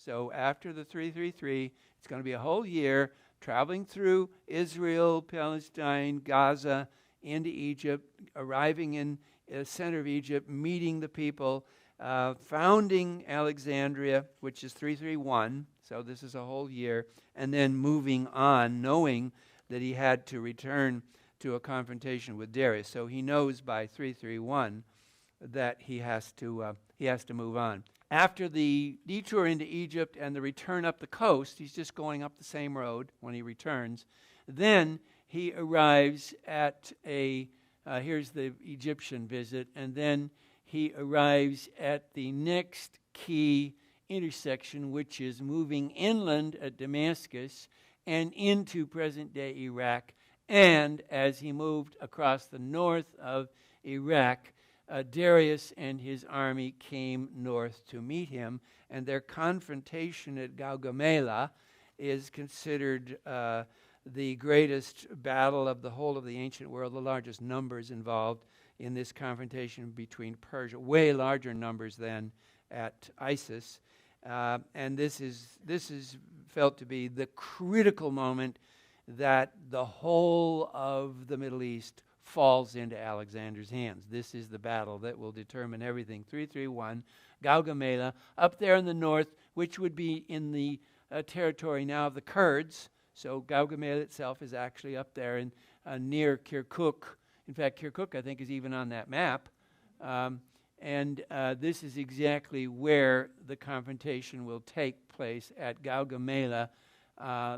So after the 333, it's going to be a whole year traveling through Israel, Palestine, Gaza, into Egypt, arriving in the center of Egypt, meeting the people, founding Alexandria, which is 331. So this is a whole year. And then moving on, knowing that he had to return to a confrontation with Darius. So he knows by 331 that he has to move on. After the detour into Egypt and the return up the coast, he's just going up the same road when he returns. Then he arrives at here's the Egyptian visit, and then he arrives at the next key intersection, which is moving inland at Damascus and into present-day Iraq. And as he moved across the north of Iraq, Darius and his army came north to meet him, and their confrontation at Guagamela is considered the greatest battle of the whole of the ancient world, the largest numbers involved in this confrontation between Persia, way larger numbers than at Isis. And this is felt to be the critical moment that the whole of the Middle East falls into Alexander's hands. This is the battle that will determine everything. 331, Guagamela, up there in the north, which would be in the territory now of the Kurds. So Guagamela itself is actually up there in near Kirkuk. In fact, Kirkuk, I think, is even on that map. And this is exactly where the confrontation will take place, at Guagamela,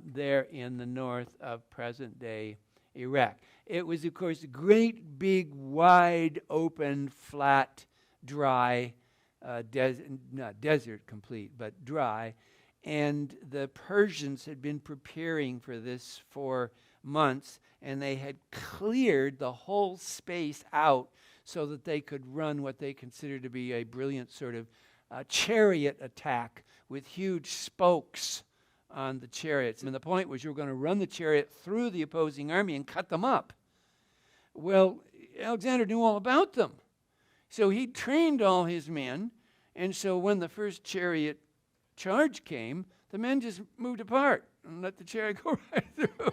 there in the north of present-day Iraq. It was, of course, a great, big, wide, open, flat, dry, not desert complete, but dry. And the Persians had been preparing for this for months, and they had cleared the whole space out so that they could run what they considered to be a brilliant sort of chariot attack with huge spokes on the chariots. And the point was, you were going to run the chariot through the opposing army and cut them up. Well, Alexander knew all about them. So he trained all his men, and so when the first chariot charge came, the men just moved apart and let the chariot go right through.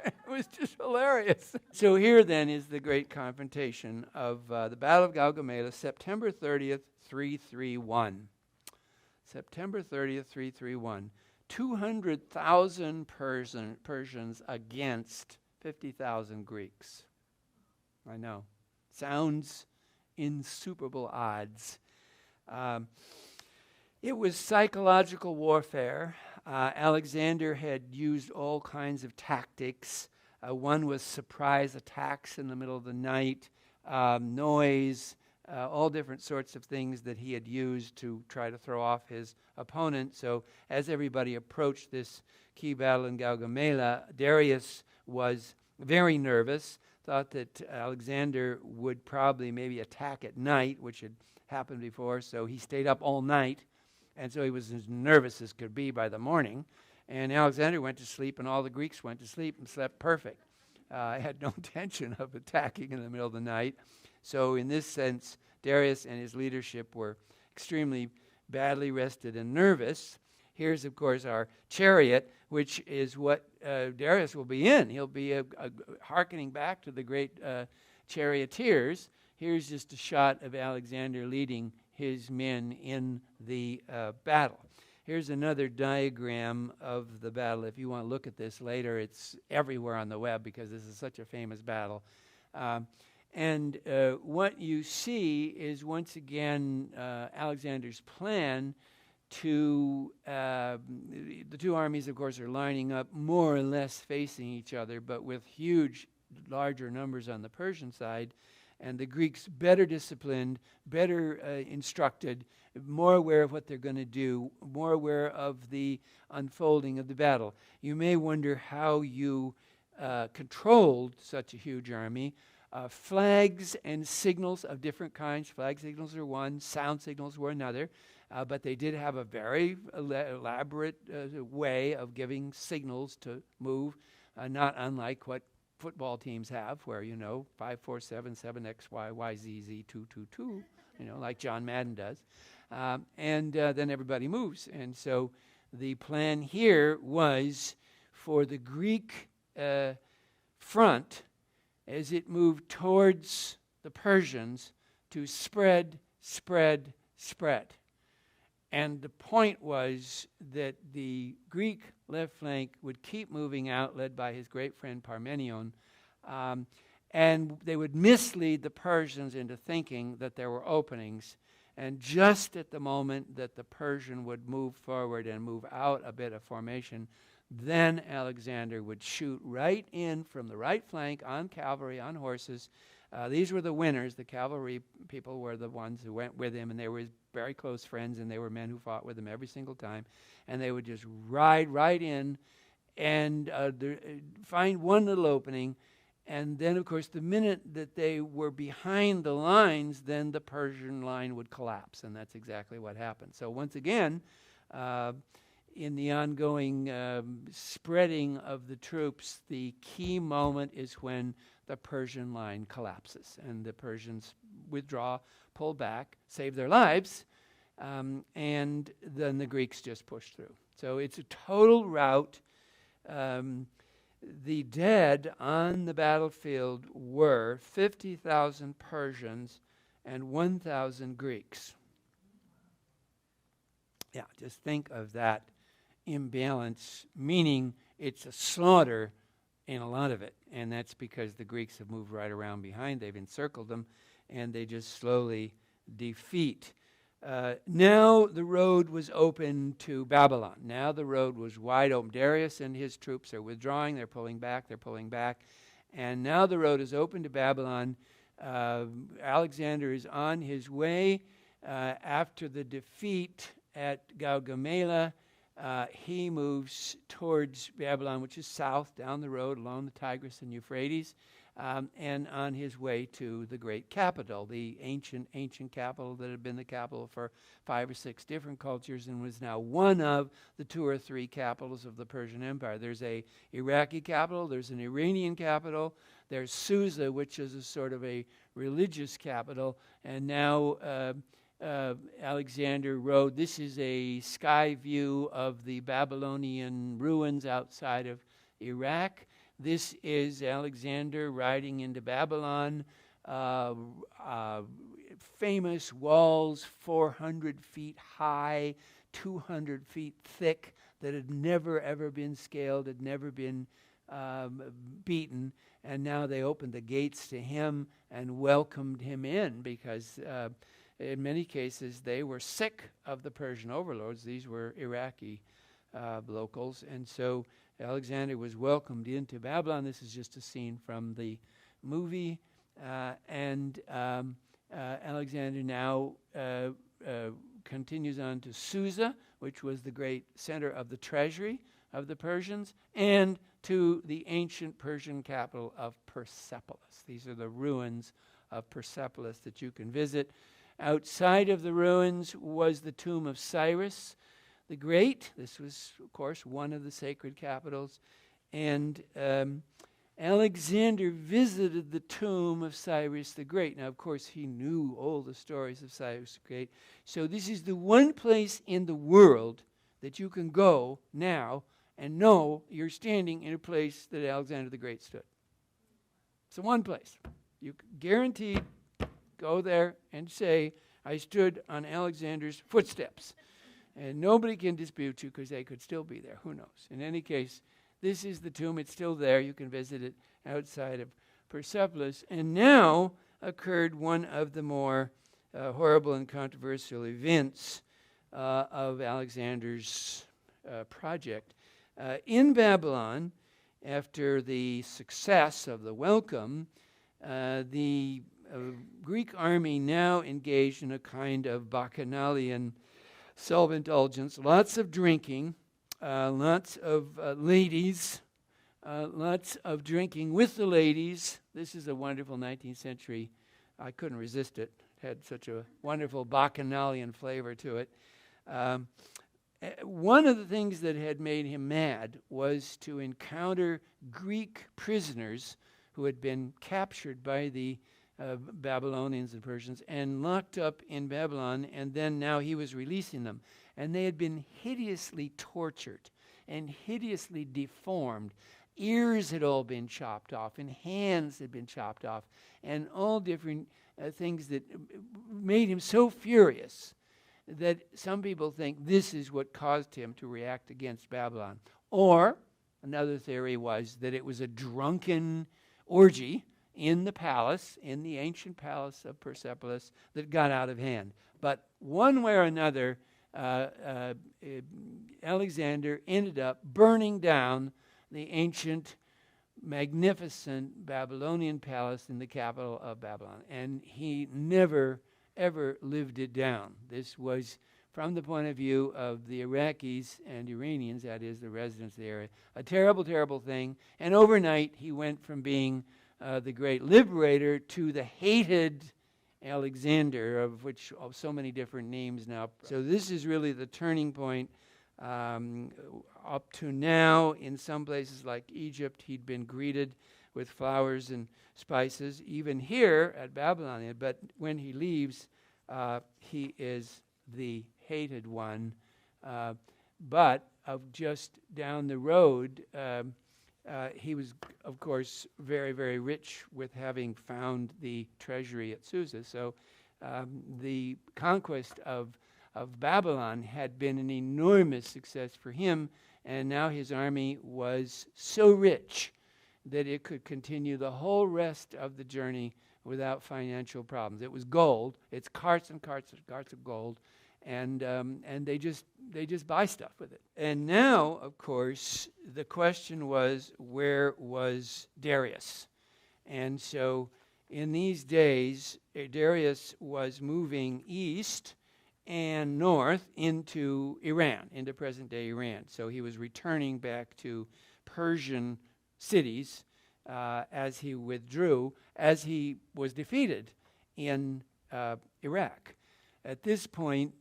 It was just hilarious. So here then is the great confrontation of the Battle of Guagamela, September 30th, 331. September 30th, 331. 200,000 Persians against 50,000 Greeks. I know. Sounds insuperable odds. It was psychological warfare. Alexander had used all kinds of tactics. One was surprise attacks in the middle of the night, noise, all different sorts of things that he had used to try to throw off his opponent. So as everybody approached this key battle in Guagamela, Darius was very nervous, thought that Alexander would probably maybe attack at night, which had happened before, so he stayed up all night, and so he was as nervous as could be by the morning. And Alexander went to sleep, and all the Greeks went to sleep and slept perfect. Had no intention of attacking in the middle of the night. So in this sense, Darius and his leadership were extremely badly rested and nervous. Here's, of course, our chariot, which is what Darius will be in. He'll be hearkening back to the great charioteers. Here's just a shot of Alexander leading his men in the battle. Here's another diagram of the battle. If you want to look at this later, it's everywhere on the web because this is such a famous battle. And what you see is, once again, Alexander's plan to, the two armies, of course, are lining up more or less facing each other, but with huge, larger numbers on the Persian side, and the Greeks better disciplined, better instructed, more aware of what they're going to do, more aware of the unfolding of the battle. You may wonder how you controlled such a huge army. Flags and signals of different kinds. Flag signals are one, sound signals were another, but they did have a very elaborate way of giving signals to move, not unlike what football teams have, where, 5, 4, 7, 7, X, Y, Y, Z, Z, 2, 2, 2, like John Madden does. And then everybody moves. And so the plan here was for the Greek front, as it moved towards the Persians, to spread. And the point was that the Greek left flank would keep moving out, led by his great friend Parmenion, and they would mislead the Persians into thinking that there were openings. And just at the moment that the Persian would move forward and move out a bit of formation, then Alexander would shoot right in from the right flank on cavalry, on horses. These were the winners. The cavalry people were the ones who went with him, and they were his very close friends, and they were men who fought with him every single time. And they would just ride right in and find one little opening. And then, of course, the minute that they were behind the lines, then the Persian line would collapse, and that's exactly what happened. So once again, in the ongoing spreading of the troops, the key moment is when the Persian line collapses, and the Persians withdraw, pull back, save their lives, and then the Greeks just push through. So it's a total rout. The dead on the battlefield were 50,000 Persians and 1,000 Greeks. Yeah, just think of that imbalance, meaning it's a slaughter in a lot of it. And that's because the Greeks have moved right around behind. They've encircled them, and they just slowly defeat. Now the road was open to Babylon. Now the road was wide open. Darius and his troops are withdrawing. They're pulling back. And now the road is open to Babylon. Alexander is on his way. After the defeat at Guagamela, he moves towards Babylon, which is south, down the road along the Tigris and Euphrates, and on his way to the great capital, the ancient capital that had been the capital for 5 or 6 different cultures and was now one of the 2 or 3 capitals of the Persian Empire. There's a Iraqi capital, there's an Iranian capital, there's Susa, which is a sort of a religious capital, and now Alexander rode. This is a sky view of the Babylonian ruins outside of Iraq. This is Alexander riding into Babylon. Famous walls, 400 feet high, 200 feet thick, that had never, ever been scaled, had never been beaten. And now they opened the gates to him and welcomed him in because in many cases, they were sick of the Persian overlords. These were Iraqi locals. And so Alexander was welcomed into Babylon. This is just a scene from the movie. Alexander now continues on to Susa, which was the great center of the treasury of the Persians, and to the ancient Persian capital of Persepolis. These are the ruins of Persepolis that you can visit. Outside of the ruins was the tomb of Cyrus the Great. This was, of course, one of the sacred capitals. And Alexander visited the tomb of Cyrus the Great. Now, of course, he knew all the stories of Cyrus the Great. So this is the one place in the world that you can go now and know you're standing in a place that Alexander the Great stood. It's the one place. You guaranteed go there and say, I stood on Alexander's footsteps. And nobody can dispute you because they could still be there. Who knows? In any case, this is the tomb. It's still there. You can visit it outside of Persepolis. And now occurred one of the more horrible and controversial events of Alexander's project. In Babylon, after the success of the welcome, the Greek army now engaged in a kind of bacchanalian self-indulgence, lots of drinking, lots of ladies, lots of drinking with the ladies. This is a wonderful 19th century. I couldn't resist it. It had such a wonderful bacchanalian flavor to it. One of the things that had made him mad was to encounter Greek prisoners who had been captured by the Babylonians and Persians, and locked up in Babylon, and then now he was releasing them. And they had been hideously tortured and hideously deformed. Ears had all been chopped off, and hands had been chopped off, and all different things that made him so furious that some people think this is what caused him to react against Babylon. Or another theory was that it was a drunken orgy in the palace, in the ancient palace of Persepolis, that got out of hand. But one way or another, Alexander ended up burning down the ancient, magnificent Babylonian palace in the capital of Babylon. And he never, ever lived it down. This was, from the point of view of the Iraqis and Iranians, that is, the residents of the area, a terrible, terrible thing. And overnight, he went from being the great liberator to the hated Alexander, of which so many different names now. So this is really the turning point. Up to now, in some places like Egypt, he'd been greeted with flowers and spices, even here at Babylon. But when he leaves, he is the hated one. But of just down the road, he was, of course, very, very rich with having found the treasury at Susa. So the conquest of Babylon had been an enormous success for him, and now his army was so rich that it could continue the whole rest of the journey without financial problems. It was gold. It's carts and carts and carts of gold, and they just buy stuff with it. And now, of course, the question was, where was Darius? And so in these days, Darius was moving east and north into Iran, into present-day Iran. So he was returning back to Persian cities as he withdrew, as he was defeated in Iraq. At this point,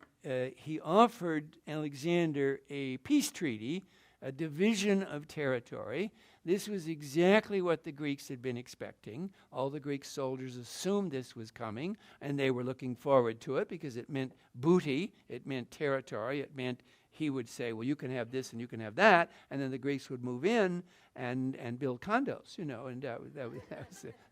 he offered Alexander a peace treaty, a division of territory. This was exactly what the Greeks had been expecting. All the Greek soldiers assumed this was coming, and they were looking forward to it because it meant booty, it meant territory, it meant he would say, well, you can have this and you can have that, and then the Greeks would move in and build condos, and that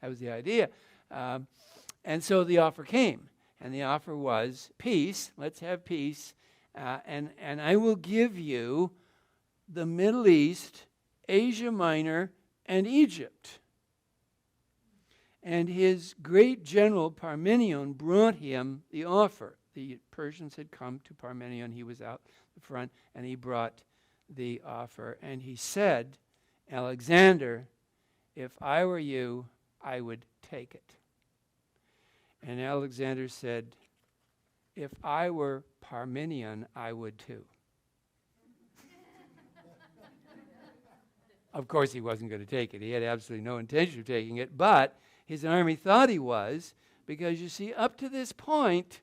was the idea. And so the offer came, and the offer was peace, let's have peace, and I will give you the Middle East, Asia Minor, and Egypt. And his great general Parmenion brought him the offer. The Persians had come to Parmenion. He was out the front, and he brought the offer. And he said, Alexander, if I were you, I would take it. And Alexander said, if I were Parmenion, I would too. Of course, he wasn't going to take it. He had absolutely no intention of taking it, but his army thought he was, because you see, up to this point,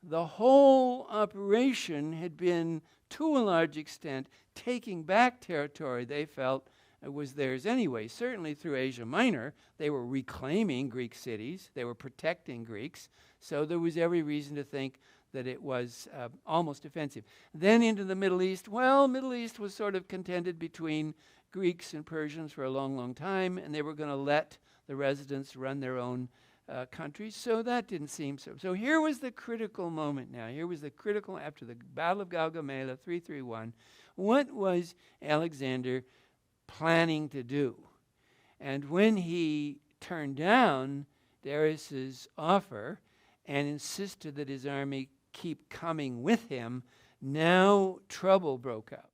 the whole operation had been, to a large extent, taking back territory they felt was theirs anyway. Certainly through Asia Minor, they were reclaiming Greek cities. They were protecting Greeks. So there was every reason to think that it was almost offensive. Then into the Middle East. Well, Middle East was sort of contended between Greeks and Persians for a long, long time, and they were going to let the residents run their own countries, so that didn't seem so. So here was the critical moment now. Here was the critical, after the Battle of Guagamela, 331, what was Alexander planning to do? And when he turned down Darius's offer and insisted that his army keep coming with him, now trouble broke out.